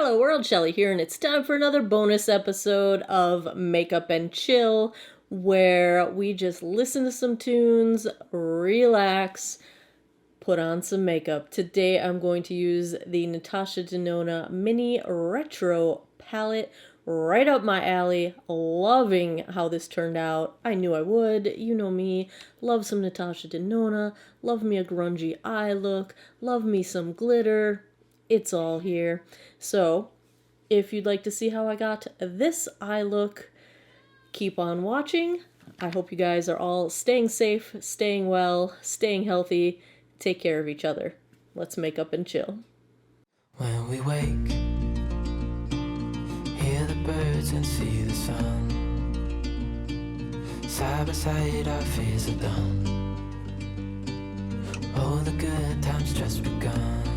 Hello world, Shelly here, and it's time for another bonus episode of Makeup and Chill, where we just listen to some tunes, relax, put on some makeup. Today I'm going to use the Natasha Denona Mini Retro Palette, right up my alley. Loving how this turned out. I knew I would. You know me. Love some Natasha Denona. Love me a grungy eye look. Love me some glitter. It's all here. So, if you'd like to see how I got this eye look, keep on watching. I hope you guys are all staying safe, staying well, staying healthy. Take care of each other. Let's make up and chill. When we wake, hear the birds and see the sun. Side by side our fears are done. Oh, the good times just begun.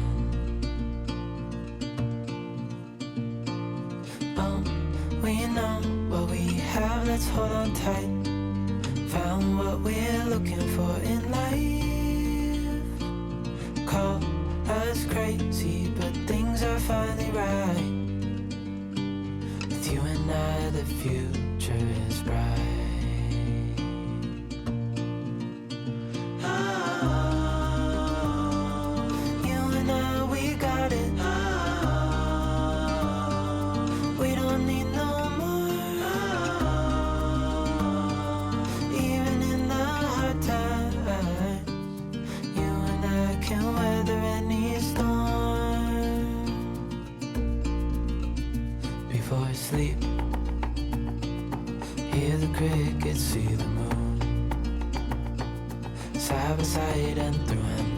We know what we have, let's hold on tight. Found what we're looking for in life. Call us crazy, but things are finally right. With you and I, the future is bright. Sleep, hear the crickets, see the moon, side by side and through and